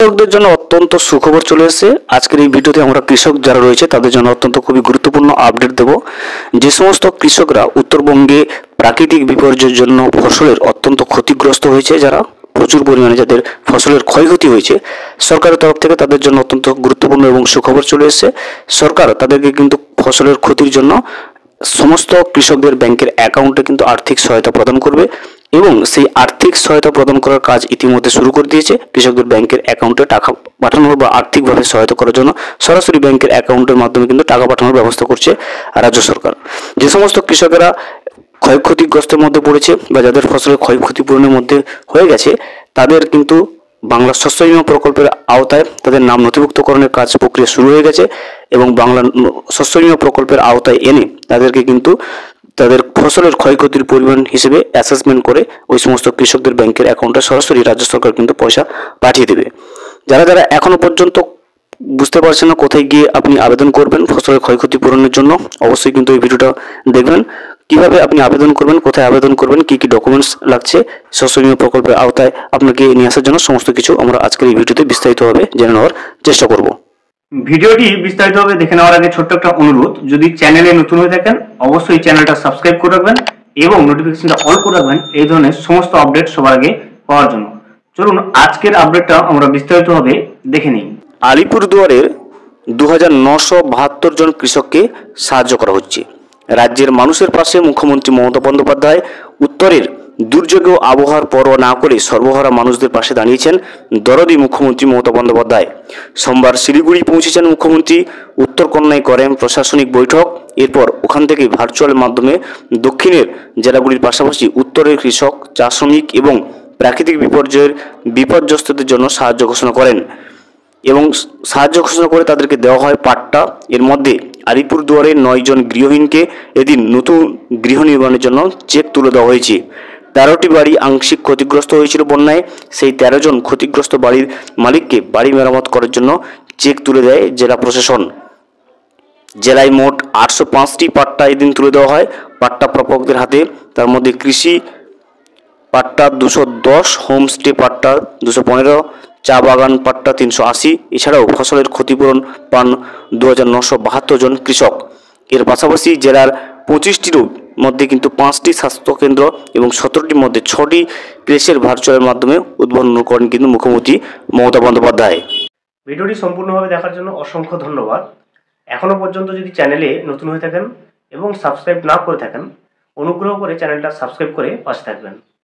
কৃষকদের জন্য অত্যন্ত সুখবর চলে এসেছে। আজকের এই ভিডিওতে আমরা কৃষক যারা রয়েছে তাদের জন্য অত্যন্ত খুবই গুরুত্বপূর্ণ আপডেট দেব। যে সমস্ত কৃষকরা উত্তরবঙ্গে প্রাকৃতিক বিপর্যয়ের জন্য ফসলের অত্যন্ত ক্ষতিগ্রস্ত হয়েছে, যারা প্রচুর পরিমাণে যাদের ফসলের ক্ষয়ক্ষতি হয়েছে, সরকারের তরফ থেকে তাদের জন্য অত্যন্ত গুরুত্বপূর্ণ এবং সুখবর চলে এসেছে। সরকার তাদেরকে কিন্তু ফসলের ক্ষতির জন্য সমস্ত কৃষকদের ব্যাংকের অ্যাকাউন্টে কিন্তু আর্থিক সহায়তা প্রদান করবে এবং সেই আর্থিক সহায়তা প্রদান করার কাজ ইতিমধ্যে শুরু করে দিয়েছে। কৃষকদের ব্যাংকের অ্যাকাউন্টে টাকা পাঠানোর বা আর্থিকভাবে সহায়তা করার জন্য সরাসরি ব্যাংকের অ্যাকাউন্টের মাধ্যমে কিন্তু টাকা পাঠানোর ব্যবস্থা করছে রাজ্য সরকার। যে সমস্ত কৃষকেরা ক্ষয়ক্ষতিগ্রস্তের মধ্যে পড়েছে বা যাদের ফসলের ক্ষয়ক্ষতিপূরণের মধ্যে হয়ে গেছে, তাদের কিন্তু বাংলা শস্য বীমা প্রকল্পের আওতায় তাদের নাম নথিভুক্তকরণের কাজ প্রক্রিয়া শুরু হয়ে গেছে এবং বাংলা শস্য বীমা প্রকল্পের আওতায় এনে তাদেরকে কিন্তু তাদের ফসলের ক্ষয়ক্ষতির পরিমাণ হিসেবে অ্যাসেসমেন্ট করে ওই সমস্ত কৃষকদের ব্যাংকের অ্যাকাউন্টে সরাসরি রাজ্য সরকার কিন্তু পয়সা পাঠিয়ে দেবে। যারা যারা এখনো পর্যন্ত বুঝতে পারছেন না কোথায় গিয়ে আপনি আবেদন করবেন ফসলের ক্ষয়ক্ষতি পূরণের জন্য, অবশ্যই কিন্তু এই ভিডিওটা দেখবেন। কিভাবে আপনি আবেদন করবেন, কোথায় আবেদন করবেন, কি কি ডকুমেন্টস লাগছে শস্য বীমা প্রকল্পের আওতায় আপনাকে নিয়ে আসার জন্য, সমস্ত কিছু আমরা আজকের এই ভিডিওতে বিস্তারিতভাবে জেনে নেওয়ার চেষ্টা করব। ভিডিওটি বিস্তারিতভাবে দেখে নেওয়ার আগে ছোট্ট একটা অনুরোধ, যদি চ্যানেলে নতুন হয়ে থাকেন অবশ্যই চ্যানেলটা সাবস্ক্রাইব করে রাখবেন এবং নোটিফিকেশনটা অল করে রাখবেন এই ধরনের সমস্ত আপডেট সবার আগে পাওয়ার জন্য। চলুন আজকের আপডেটটা আমরা বিস্তারিতভাবে দেখে নিই। আলিপুরদুয়ারের 2972 জন কৃষককে সাহায্য করা হচ্ছে। রাজ্যের মানুষের পাশে মুখ্যমন্ত্রী মমতা বন্দ্যোপাধ্যায় উত্তরের দুর্যোগেও আবহাওয়ার পরোয়া না করে সর্বহারা মানুষদের পাশে দাঁড়িয়েছেন দরদি মুখ্যমন্ত্রী মমতা বন্দ্যোপাধ্যায়। সোমবার শিলিগুড়ি পৌঁছেছেন মুখ্যমন্ত্রী, উত্তরকন্যায় করেন প্রশাসনিক বৈঠক। এরপর ওখান থেকে ভার্চুয়াল মাধ্যমে দক্ষিণের জেলাগুলির পাশাপাশি উত্তরের কৃষক, চা শ্রমিক এবং প্রাকৃতিক বিপর্যয়ের বিপর্যস্তদের জন্য সাহায্য ঘোষণা করেন এবং সাহায্য ঘোষণা করে তাদেরকে দেওয়া হয় পাট্টা। এর মধ্যে আলিপুরদুয়ারে 9 জন গৃহহীনকে এদিন নতুন গৃহ নির্মাণের জন্য চেক তুলে দেওয়া হয়েছে। 13টি বাড়ি আংশিক ক্ষতিগ্রস্ত হয়েছিল বন্যায়, সেই 13 জন ক্ষতিগ্রস্ত বাড়ির মালিককে বাড়ি মেরামত করার জন্য চেক তুলে দেয় জেলা প্রশাসন। জেলায় মোট 805টি পাট্টা এদিন তুলে দেওয়া হয় পাট্টা প্রাপকদের হাতে। তার মধ্যে কৃষি পাট্টা 210, হোমস্টে পাট্টা 215, চা বাগান পাট্টা 380। এছাড়াও ফসলের ক্ষতিপূরণ পান 2972 জন কৃষক। এর পাশাপাশি জেলার 25টির মধ্যে কিন্তু 5টি স্বাস্থ্যকেন্দ্র এবং 17টির মধ্যে 6টি প্লেসের ভার্চুয়ালের মাধ্যমে উদ্বোধন করেন কিন্তু মুখ্যমন্ত্রী মমতা বন্দ্যোপাধ্যায়। ভিডিওটি সম্পূর্ণভাবে দেখার জন্য অসংখ্য ধন্যবাদ। এখনো পর্যন্ত যদি চ্যানেলে নতুন হয়ে থাকেন এবং সাবস্ক্রাইব না করে থাকেন, অনুগ্রহ করে চ্যানেলটা সাবস্ক্রাইব করে পাশে থাকবেন।